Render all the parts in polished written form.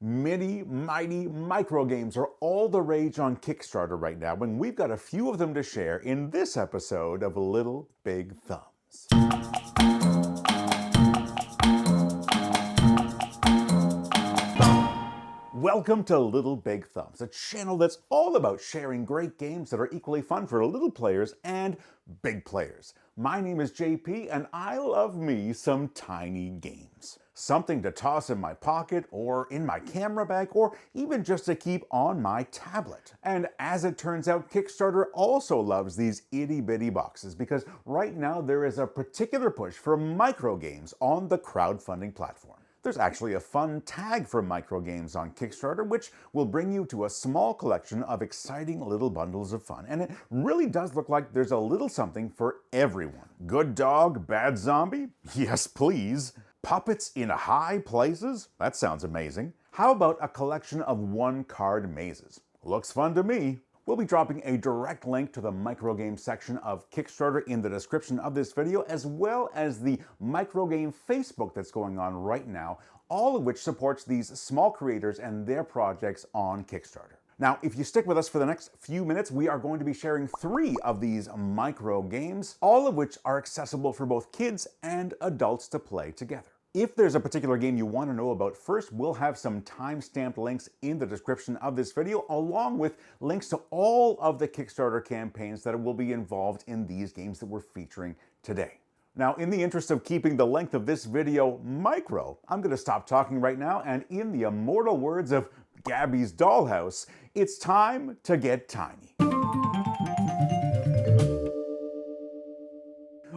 Mini, mighty micro games are all the rage on Kickstarter right now, and we've got a few of them to share in this episode of Little Big Thumbs. Welcome to Little Big Thumbs, a channel that's all about sharing great games that are equally fun for little players and big players. My name is JP, and I love me some tiny games. Something to toss in my pocket, or in my camera bag, or even just to keep on my tablet. And as it turns out, Kickstarter also loves these itty-bitty boxes, because right now there is a particular push for micro games on the crowdfunding platform. There's actually a fun tag for micro games on Kickstarter, which will bring you to a small collection of exciting little bundles of fun. And it really does look like there's a little something for everyone. Good dog, bad zombie? Yes, please. Puppets in high places? That sounds amazing. How about a collection of one-card mazes? Looks fun to me. We'll be dropping a direct link to the microgame section of Kickstarter in the description of this video, as well as the microgame Facebook that's going on right now, all of which supports these small creators and their projects on Kickstarter. Now, if you stick with us for the next few minutes, we are going to be sharing 3 of these micro games, all of which are accessible for both kids and adults to play together. If there's a particular game you want to know about first, we'll have some time-stamped links in the description of this video, along with links to all of the Kickstarter campaigns that will be involved in these games that we're featuring today. Now, in the interest of keeping the length of this video micro, I'm going to stop talking right now, and in the immortal words of Gabby's Dollhouse, it's time to get tiny.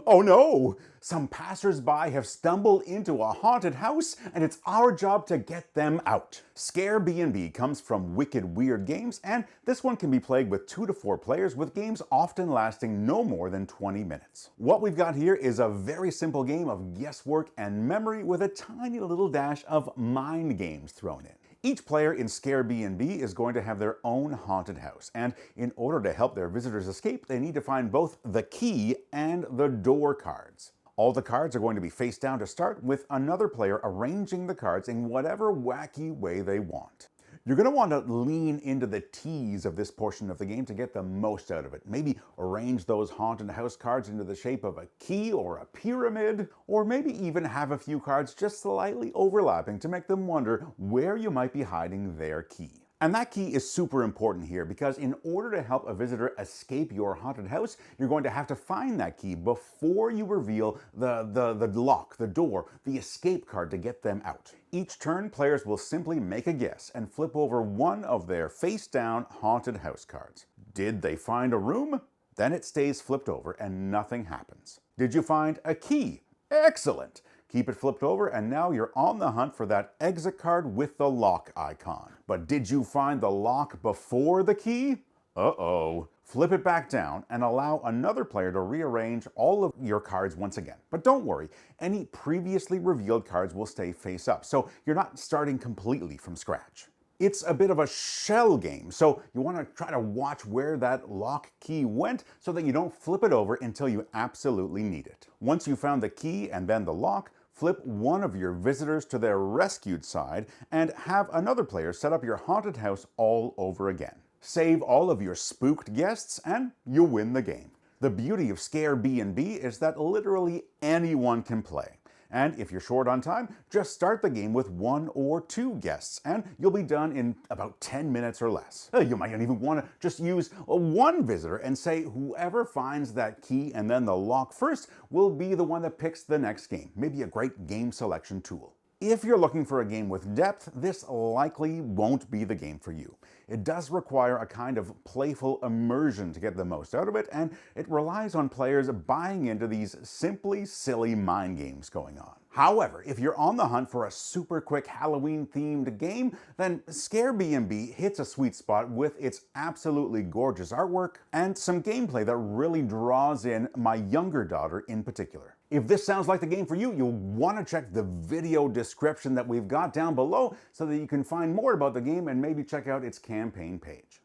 Oh no! Some passers-by have stumbled into a haunted house, and it's our job to get them out. Scare B&B comes from Wicked Weird Games, and this one can be played with 2 to 4 players, with games often lasting no more than 20 minutes. What we've got here is a very simple game of guesswork and memory with a tiny little dash of mind games thrown in. Each player in Scare B&B is going to have their own haunted house, and in order to help their visitors escape, they need to find both the key and the door cards. All the cards are going to be face down to start, with another player arranging the cards in whatever wacky way they want. You're going to want to lean into the tease of this portion of the game to get the most out of it. Maybe arrange those haunted house cards into the shape of a key or a pyramid, or maybe even have a few cards just slightly overlapping to make them wonder where you might be hiding their key. And that key is super important here, because in order to help a visitor escape your haunted house, you're going to have to find that key before you reveal the lock, the door, the escape card to get them out. Each turn, players will simply make a guess and flip over one of their face-down haunted house cards. Did they find a room? Then it stays flipped over and nothing happens. Did you find a key? Excellent! Keep it flipped over, and now you're on the hunt for that exit card with the lock icon. But did you find the lock before the key? Uh-oh. Flip it back down and allow another player to rearrange all of your cards once again. But don't worry, any previously revealed cards will stay face up, so you're not starting completely from scratch. It's a bit of a shell game, so you want to try to watch where that lock key went so that you don't flip it over until you absolutely need it. Once you've found the key and then the lock, flip one of your visitors to their rescued side and have another player set up your haunted house all over again. Save all of your spooked guests and you win the game. The beauty of Scare B&B is that literally anyone can play. And if you're short on time, just start the game with 1 or 2 guests, and you'll be done in about 10 minutes or less. You might even want to just use one visitor and say whoever finds that key and then the lock first will be the one that picks the next game. Maybe a great game selection tool. If you're looking for a game with depth, this likely won't be the game for you. It does require a kind of playful immersion to get the most out of it, and it relies on players buying into these simply silly mind games going on. However, if you're on the hunt for a super quick Halloween-themed game, then Scare B&B hits a sweet spot with its absolutely gorgeous artwork and some gameplay that really draws in my younger daughter in particular. If this sounds like the game for you, you'll want to check the video description that we've got down below so that you can find more about the game and maybe check out its campaign page.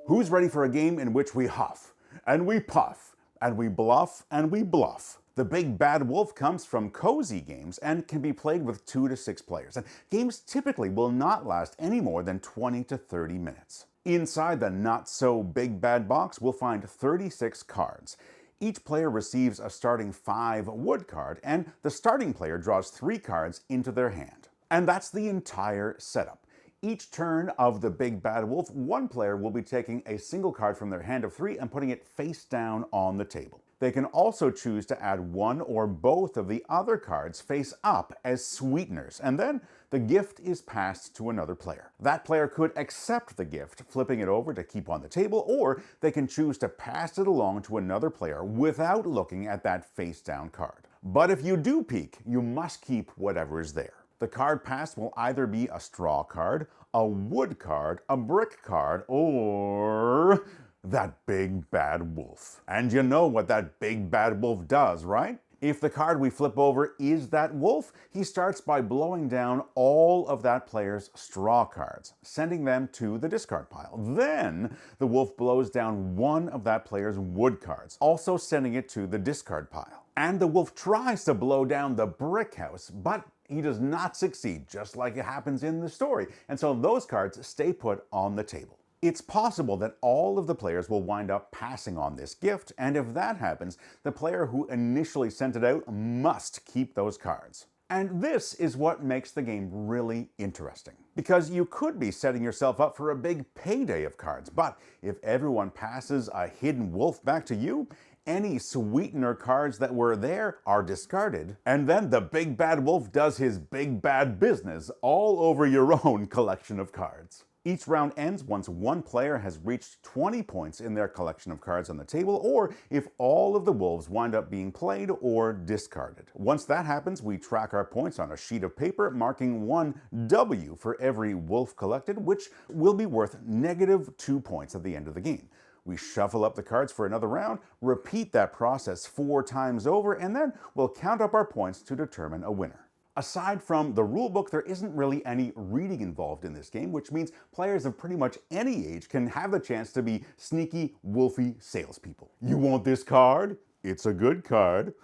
Who's ready for a game in which we huff, and we puff, and we bluff, and we bluff? The Big Bad Wolf comes from Cozy Games and can be played with 2 to 6 players, and games typically will not last any more than 20 to 30 minutes. Inside the not-so-big bad box, we'll find 36 cards. Each player receives a starting 5 wood card, and the starting player draws 3 cards into their hand. And that's the entire setup. Each turn of the Big Bad Wolf, one player will be taking a single card from their hand of 3 and putting it face down on the table. They can also choose to add one or both of the other cards face up as sweeteners, and then the gift is passed to another player. That player could accept the gift, flipping it over to keep on the table, or they can choose to pass it along to another player without looking at that face down card. But if you do peek, you must keep whatever is there. The card passed will either be a straw card, a wood card, a brick card, or that Big Bad Wolf. And you know what that Big Bad Wolf does, right? If the card we flip over is that wolf, he starts by blowing down all of that player's straw cards, sending them to the discard pile. Then the wolf blows down one of that player's wood cards, also sending it to the discard pile. And the wolf tries to blow down the brick house, but he does not succeed, just like it happens in the story, and so those cards stay put on the table. It's possible that all of the players will wind up passing on this gift, and if that happens, the player who initially sent it out must keep those cards. And this is what makes the game really interesting. Because you could be setting yourself up for a big payday of cards, but if everyone passes a hidden wolf back to you, any sweetener cards that were there are discarded, and then the Big Bad Wolf does his big bad business all over your own collection of cards. Each round ends once one player has reached 20 points in their collection of cards on the table, or if all of the wolves wind up being played or discarded. Once that happens, we track our points on a sheet of paper, marking one W for every wolf collected, which will be worth -2 points at the end of the game. We shuffle up the cards for another round, repeat that process 4 times over, and then we'll count up our points to determine a winner. Aside from the rulebook, there isn't really any reading involved in this game, which means players of pretty much any age can have the chance to be sneaky, wolfy salespeople. You want this card? It's a good card.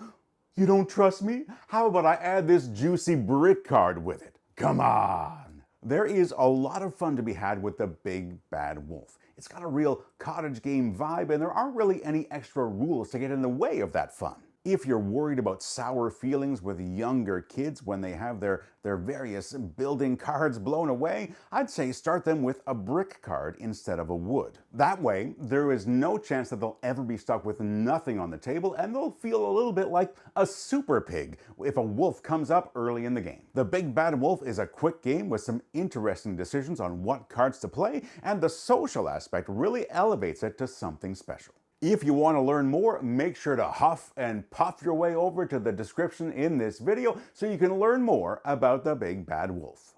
You don't trust me? How about I add this juicy brick card with it? Come on! There is a lot of fun to be had with the Big Bad Wolf. It's got a real cottage game vibe, and there aren't really any extra rules to get in the way of that fun. If you're worried about sour feelings with younger kids when they have their various building cards blown away, I'd say start them with a brick card instead of a wood. That way, there is no chance that they'll ever be stuck with nothing on the table, and they'll feel a little bit like a super pig if a wolf comes up early in the game. The Big Bad Wolf is a quick game with some interesting decisions on what cards to play, and the social aspect really elevates it to something special. If you want to learn more, make sure to huff and puff your way over to the description in this video so you can learn more about the Big Bad Wolf.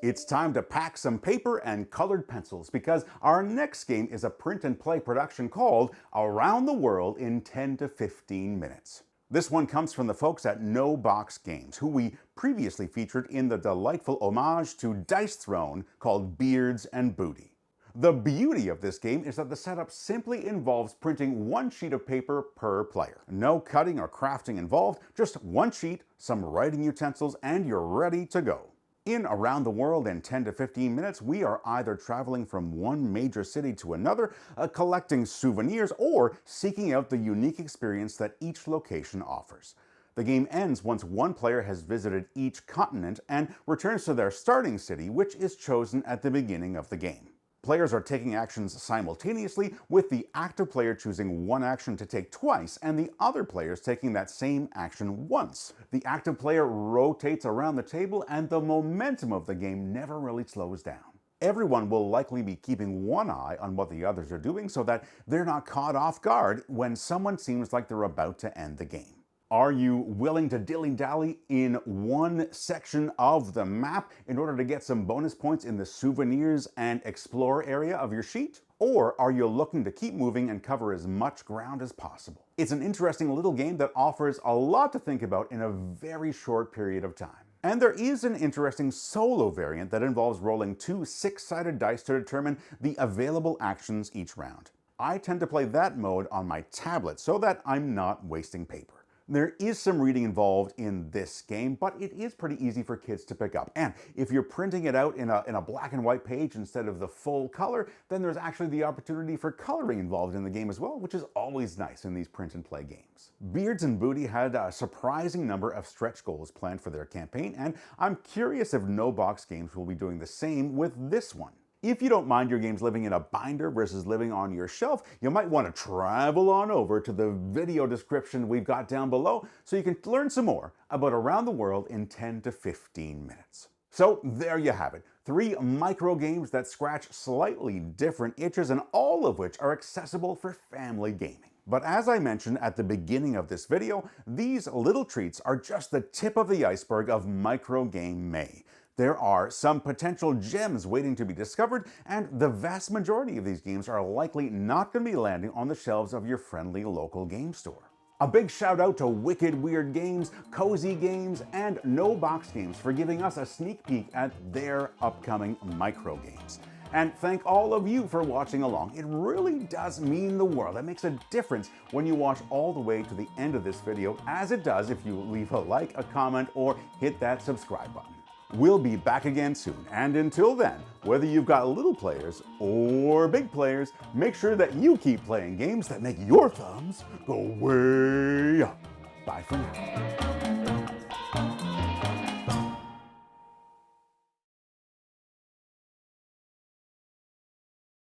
It's time to pack some paper and colored pencils because our next game is a print and play production called Around the World in 10 to 15 minutes. This one comes from the folks at No Box Games, who we previously featured in the delightful homage to Dice Throne called Beards and Booty. The beauty of this game is that the setup simply involves printing one sheet of paper per player. No cutting or crafting involved, just one sheet, some writing utensils, and you're ready to go. In Around the World in 10 to 15 minutes, we are either traveling from one major city to another, collecting souvenirs, or seeking out the unique experience that each location offers. The game ends once one player has visited each continent and returns to their starting city, which is chosen at the beginning of the game. Players are taking actions simultaneously, with the active player choosing one action to take twice and the other players taking that same action once. The active player rotates around the table and the momentum of the game never really slows down. Everyone will likely be keeping one eye on what the others are doing so that they're not caught off guard when someone seems like they're about to end the game. Are you willing to dilly-dally in one section of the map in order to get some bonus points in the souvenirs and explore area of your sheet? Or are you looking to keep moving and cover as much ground as possible? It's an interesting little game that offers a lot to think about in a very short period of time. And there is an interesting solo variant that involves rolling 2 6-sided dice to determine the available actions each round. I tend to play that mode on my tablet so that I'm not wasting paper. There is some reading involved in this game, but it is pretty easy for kids to pick up. And if you're printing it out in a black and white page instead of the full color, then there's actually the opportunity for coloring involved in the game as well, which is always nice in these print and play games. Beards and Booty had a surprising number of stretch goals planned for their campaign, and I'm curious if No Box Games will be doing the same with this one. If you don't mind your games living in a binder versus living on your shelf, you might want to travel on over to the video description we've got down below so you can learn some more about Around the World in 10 to 15 minutes. So there you have it, 3 micro games that scratch slightly different itches and all of which are accessible for family gaming. But as I mentioned at the beginning of this video, these little treats are just the tip of the iceberg of Micro Game May. There are some potential gems waiting to be discovered, and the vast majority of these games are likely not going to be landing on the shelves of your friendly local game store. A big shout out to Wicked Weird Games, Cozy Games, and No Box Games for giving us a sneak peek at their upcoming micro games. And thank all of you for watching along. It really does mean the world. It makes a difference when you watch all the way to the end of this video, as it does if you leave a like, a comment, or hit that subscribe button. We'll be back again soon, and until then, whether you've got little players or big players, make sure that you keep playing games that make your thumbs go way up. Bye for now.